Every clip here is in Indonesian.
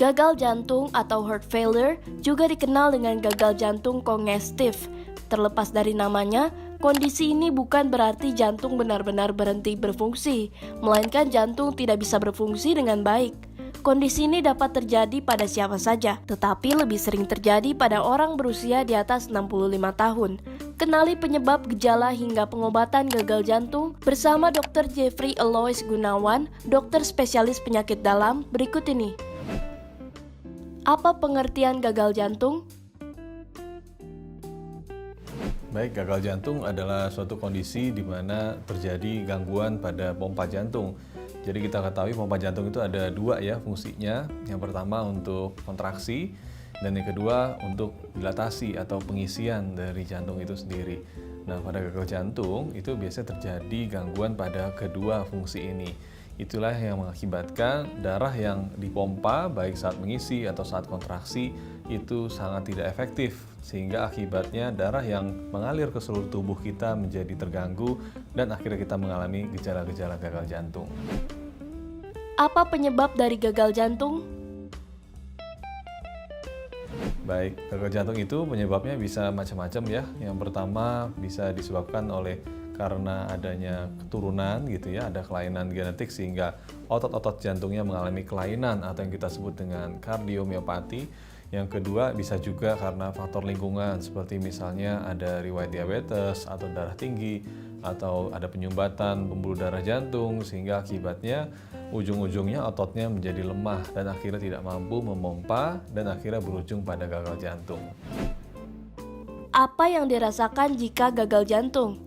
Gagal jantung atau heart failure juga dikenal dengan gagal jantung kongestif. Terlepas dari namanya, kondisi ini bukan berarti jantung benar-benar berhenti berfungsi, melainkan jantung tidak bisa berfungsi dengan baik. Kondisi ini dapat terjadi pada siapa saja, tetapi lebih sering terjadi pada orang berusia di atas 65 tahun. Kenali penyebab, gejala, hingga pengobatan gagal jantung bersama Dr. Jeffrey Elois Gunawan, dokter spesialis penyakit dalam, berikut ini. Apa pengertian gagal jantung? Baik, gagal jantung adalah suatu kondisi di mana terjadi gangguan pada pompa jantung. Jadi kita ketahui pompa jantung itu ada dua ya fungsinya. Yang pertama untuk kontraksi dan yang kedua untuk dilatasi atau pengisian dari jantung itu sendiri. Nah, pada gagal jantung itu biasanya terjadi gangguan pada kedua fungsi ini. Itulah yang mengakibatkan darah yang dipompa baik saat mengisi atau saat kontraksi itu sangat tidak efektif, sehingga akibatnya darah yang mengalir ke seluruh tubuh kita menjadi terganggu dan akhirnya kita mengalami gejala-gejala gagal jantung. Apa penyebab dari gagal jantung? Baik, gagal jantung itu penyebabnya bisa macam-macam ya. Yang pertama bisa disebabkan oleh karena adanya keturunan gitu ya, ada kelainan genetik sehingga otot-otot jantungnya mengalami kelainan atau yang kita sebut dengan kardiomiopati. Yang kedua bisa juga karena faktor lingkungan seperti misalnya ada riwayat diabetes atau darah tinggi atau ada penyumbatan pembuluh darah jantung sehingga akibatnya ujung-ujungnya ototnya menjadi lemah dan akhirnya tidak mampu memompa dan akhirnya berujung pada gagal jantung. Apa yang dirasakan jika gagal jantung?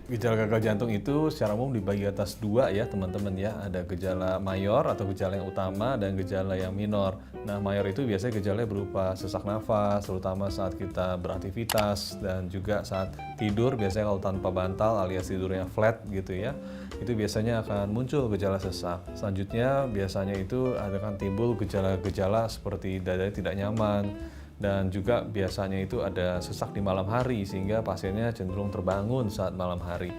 Gejala gagal jantung itu secara umum dibagi atas dua ya teman-teman ya. Ada gejala mayor atau gejala yang utama dan gejala yang minor. Nah, mayor itu biasanya gejalanya berupa sesak nafas, terutama saat kita beraktivitas dan juga saat tidur, biasanya kalau tanpa bantal alias tidurnya flat gitu ya. Itu biasanya akan muncul gejala sesak. Selanjutnya biasanya itu akan timbul gejala-gejala seperti dada tidak nyaman, dan juga biasanya itu ada sesak di malam hari sehingga pasiennya cenderung terbangun saat malam hari.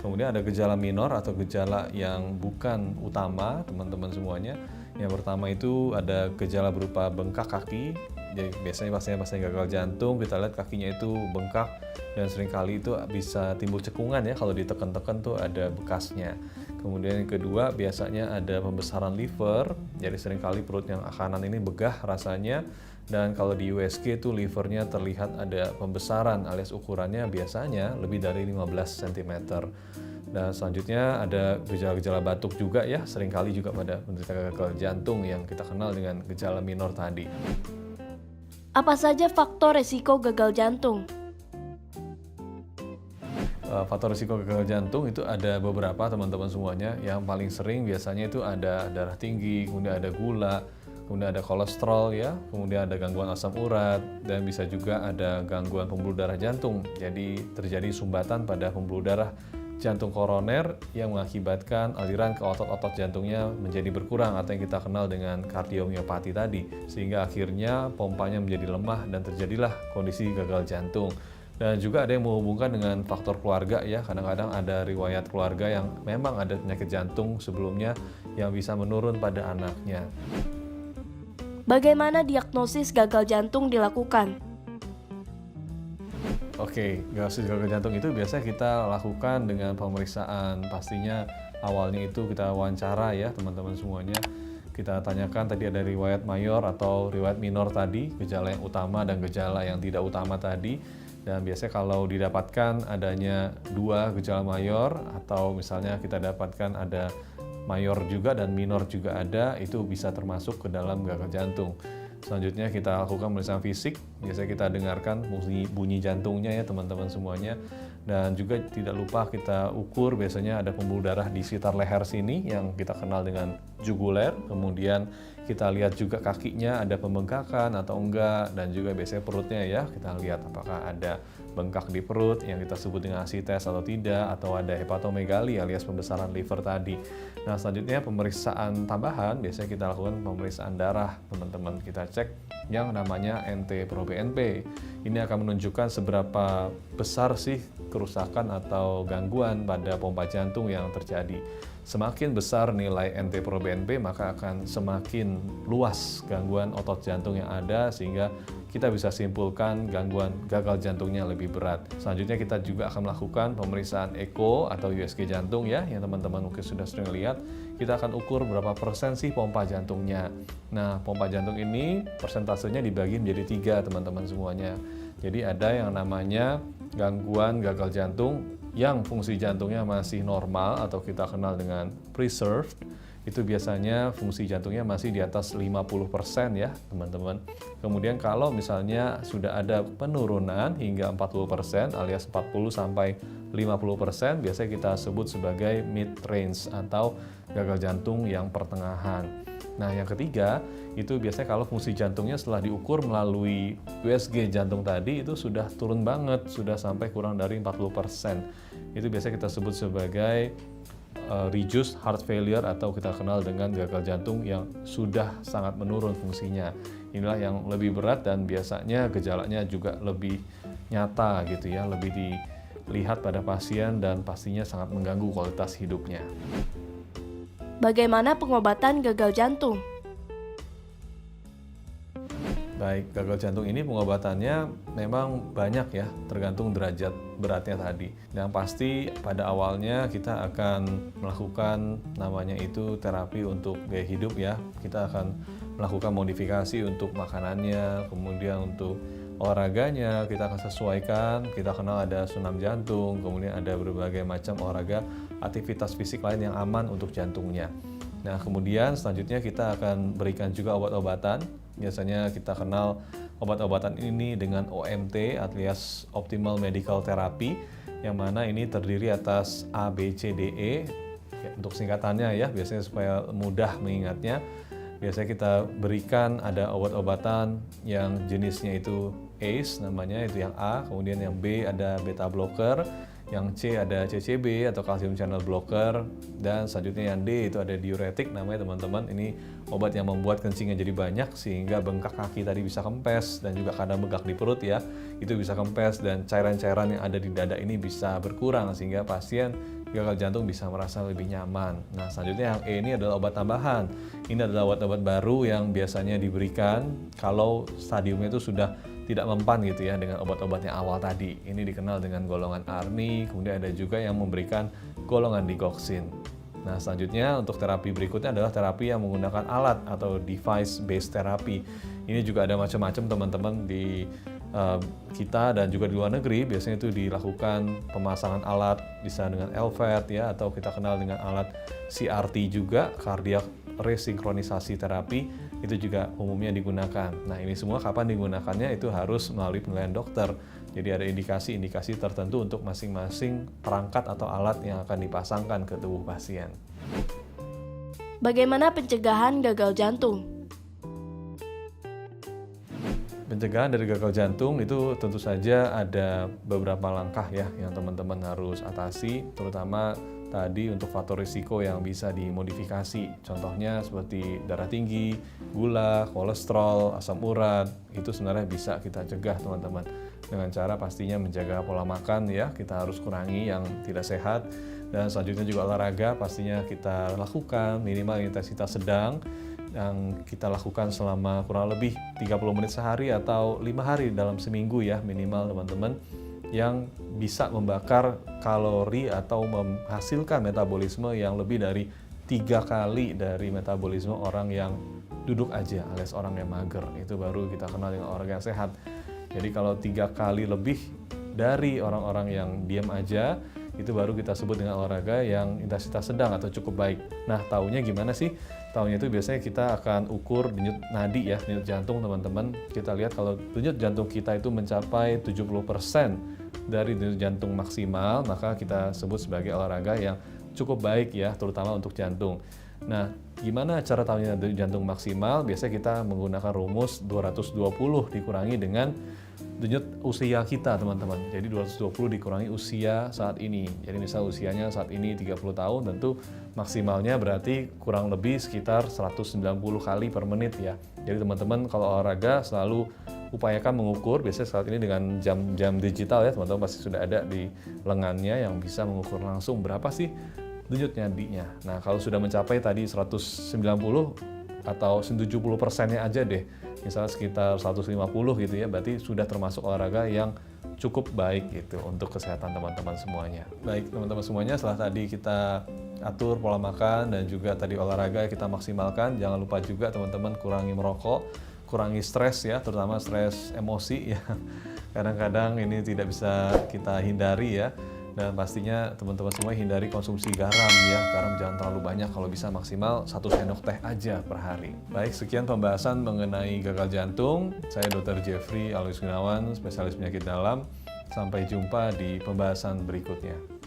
Kemudian ada gejala minor atau gejala yang bukan utama teman-teman semuanya. Yang pertama itu ada gejala berupa bengkak kaki. Jadi biasanya pasien gagal jantung kita lihat kakinya itu bengkak dan seringkali itu bisa timbul cekungan ya, kalau ditekan-tekan tuh ada bekasnya. Kemudian yang kedua biasanya ada pembesaran liver, jadi seringkali perut yang kanan ini begah rasanya. Dan kalau di USG itu livernya terlihat ada pembesaran alias ukurannya biasanya lebih dari 15 cm. Dan selanjutnya ada gejala-gejala batuk juga ya, seringkali juga pada penderita gagal jantung yang kita kenal dengan gejala minor tadi. Apa saja faktor resiko gagal jantung? Faktor risiko gagal jantung itu ada beberapa teman-teman semuanya. Yang paling sering biasanya itu ada darah tinggi, kemudian ada gula, kemudian ada kolesterol ya, kemudian ada gangguan asam urat, dan bisa juga ada gangguan pembuluh darah jantung. Jadi terjadi sumbatan pada pembuluh darah jantung koroner yang mengakibatkan aliran ke otot-otot jantungnya menjadi berkurang atau yang kita kenal dengan kardiomiopati tadi, sehingga akhirnya pompanya menjadi lemah dan terjadilah kondisi gagal jantung. Dan juga ada yang menghubungkan dengan faktor keluarga ya, kadang-kadang ada riwayat keluarga yang memang ada penyakit jantung sebelumnya yang bisa menurun pada anaknya. Bagaimana diagnosis gagal jantung dilakukan? Oke, diagnosis gagal jantung itu biasanya kita lakukan dengan pemeriksaan. Pastinya awalnya itu kita wawancara ya teman-teman semuanya. Kita tanyakan tadi ada riwayat mayor atau riwayat minor tadi, gejala yang utama dan gejala yang tidak utama tadi. Dan biasanya kalau didapatkan adanya dua gejala mayor atau misalnya kita dapatkan ada mayor juga dan minor juga ada, itu bisa termasuk ke dalam gagal jantung. Selanjutnya kita lakukan pemeriksaan fisik, biasanya kita dengarkan bunyi jantungnya ya teman-teman semuanya. Dan juga tidak lupa kita ukur, biasanya ada pembuluh darah di sekitar leher sini yang kita kenal dengan juguler. Kemudian kita lihat juga kakinya ada pembengkakan atau enggak, dan juga biasanya perutnya ya, kita lihat apakah ada bengkak di perut yang kita sebut dengan asites atau tidak, atau ada hepatomegali alias pembesaran liver tadi. Nah, selanjutnya pemeriksaan tambahan, biasanya kita lakukan pemeriksaan darah, teman-teman. Kita cek yang namanya NT-proBNP. Ini akan menunjukkan seberapa besar sih kerusakan atau gangguan pada pompa jantung yang terjadi. Semakin besar nilai NT-proBNP, maka akan semakin luas gangguan otot jantung yang ada, sehingga kita bisa simpulkan gangguan gagal jantungnya lebih berat. Selanjutnya kita juga akan melakukan pemeriksaan echo atau USG jantung ya, yang teman-teman mungkin sudah sering lihat. Kita akan ukur berapa persen sih pompa jantungnya. Nah, pompa jantung ini persentasenya dibagi menjadi 3, teman-teman semuanya. Jadi ada yang namanya gangguan gagal jantung yang fungsi jantungnya masih normal atau kita kenal dengan preserved. Itu biasanya fungsi jantungnya masih di atas 50% ya, teman-teman. Kemudian kalau misalnya sudah ada penurunan hingga 40% alias 40 sampai 50%, biasanya kita sebut sebagai mid range atau gagal jantung yang pertengahan. Nah, yang ketiga, itu biasanya kalau fungsi jantungnya setelah diukur melalui USG jantung tadi itu sudah turun banget, sudah sampai kurang dari 40%. Itu biasanya kita sebut sebagai reduced heart failure atau kita kenal dengan gagal jantung yang sudah sangat menurun fungsinya. Inilah yang lebih berat dan biasanya gejalanya juga lebih nyata gitu ya, lebih dilihat pada pasien dan pastinya sangat mengganggu kualitas hidupnya. Bagaimana pengobatan gagal jantung? Baik, gagal jantung ini pengobatannya memang banyak ya, tergantung derajat beratnya tadi. Yang pasti pada awalnya kita akan melakukan namanya itu terapi untuk gaya hidup ya. Kita akan melakukan modifikasi untuk makanannya, kemudian untuk olahraganya kita akan sesuaikan. Kita kenal ada senam jantung, kemudian ada berbagai macam olahraga, aktivitas fisik lain yang aman untuk jantungnya. Nah, kemudian selanjutnya kita akan berikan juga obat-obatan. Biasanya kita kenal obat-obatan ini dengan OMT alias Optimal Medical Therapy, yang mana ini terdiri atas A, B, C, D, E ya, untuk singkatannya ya, biasanya supaya mudah mengingatnya. Biasanya kita berikan ada obat-obatan yang jenisnya itu ACE namanya, itu yang A, kemudian yang B ada beta blocker, yang C ada CCB atau calcium channel blocker, dan selanjutnya yang D itu ada diuretik namanya teman-teman. Ini obat yang membuat kencingnya jadi banyak sehingga bengkak kaki tadi bisa kempes, dan juga kadang bengkak di perut ya, itu bisa kempes, dan cairan-cairan yang ada di dada ini bisa berkurang sehingga pasien gagal jantung bisa merasa lebih nyaman. Nah, selanjutnya yang E ini adalah obat tambahan. Ini adalah obat-obat baru yang biasanya diberikan kalau stadiumnya itu sudah tidak mempan gitu ya dengan obat-obat yang awal tadi. Ini dikenal dengan golongan ARNI, kemudian ada juga yang memberikan golongan digoxin. Nah, selanjutnya untuk terapi berikutnya adalah terapi yang menggunakan alat atau device based therapy. Ini juga ada macam-macam teman-teman di kita dan juga di luar negeri. Biasanya itu dilakukan pemasangan alat bisa dengan LVAD ya, atau kita kenal dengan alat CRT juga, cardiac resinkronisasi terapi, itu juga umumnya digunakan. Nah, ini semua kapan digunakannya itu harus melalui penilaian dokter. Jadi ada indikasi-indikasi tertentu untuk masing-masing perangkat atau alat yang akan dipasangkan ke tubuh pasien. Bagaimana pencegahan gagal jantung? Pencegahan dari gagal jantung itu tentu saja ada beberapa langkah ya yang teman-teman harus atasi, terutama tadi untuk faktor risiko yang bisa dimodifikasi. Contohnya seperti darah tinggi, gula, kolesterol, asam urat, itu sebenarnya bisa kita cegah teman-teman. Dengan cara pastinya menjaga pola makan ya, kita harus kurangi yang tidak sehat. Dan selanjutnya juga olahraga pastinya kita lakukan minimal intensitas sedang, yang kita lakukan selama kurang lebih 30 menit sehari atau 5 hari dalam seminggu ya minimal teman-teman, yang bisa membakar kalori atau menghasilkan metabolisme yang lebih dari 3 kali dari metabolisme orang yang duduk aja alias orang yang mager. Itu baru kita kenal dengan orang yang sehat. Jadi kalau 3 kali lebih dari orang-orang yang diam aja, itu baru kita sebut dengan olahraga yang intensitas sedang atau cukup baik. Nah, taunya gimana sih? Taunya itu biasanya kita akan ukur denyut nadi ya, denyut jantung teman-teman. Kita lihat kalau denyut jantung kita itu mencapai 70% dari denyut jantung maksimal, maka kita sebut sebagai olahraga yang cukup baik ya, terutama untuk jantung. Nah, gimana cara tahunya denyut jantung maksimal? Biasanya kita menggunakan rumus 220 dikurangi dengan denyut usia kita teman-teman. Jadi 220 dikurangi usia saat ini. Jadi misal usianya saat ini 30 tahun, tentu maksimalnya berarti kurang lebih sekitar 190 kali per menit ya. Jadi teman-teman kalau olahraga selalu upayakan mengukur, biasanya saat ini dengan jam digital ya teman-teman pasti sudah ada di lengannya yang bisa mengukur langsung berapa sih denyut nadinya. Nah kalau sudah mencapai tadi 190 atau 70%-nya aja deh, misalnya sekitar 150 gitu ya, berarti sudah termasuk olahraga yang cukup baik gitu untuk kesehatan teman-teman semuanya. Baik teman-teman semuanya, setelah tadi kita atur pola makan dan juga tadi olahraga kita maksimalkan, jangan lupa juga teman-teman kurangi merokok, kurangi stres ya, terutama stres emosi ya. Kadang-kadang ini tidak bisa kita hindari ya. Dan pastinya teman-teman semua hindari konsumsi garam ya. Garam jangan terlalu banyak, kalau bisa maksimal 1 sendok teh aja per hari. Baik, sekian pembahasan mengenai gagal jantung. Saya Dr. Jeffrey Alois Gunawan, spesialis penyakit dalam. Sampai jumpa di pembahasan berikutnya.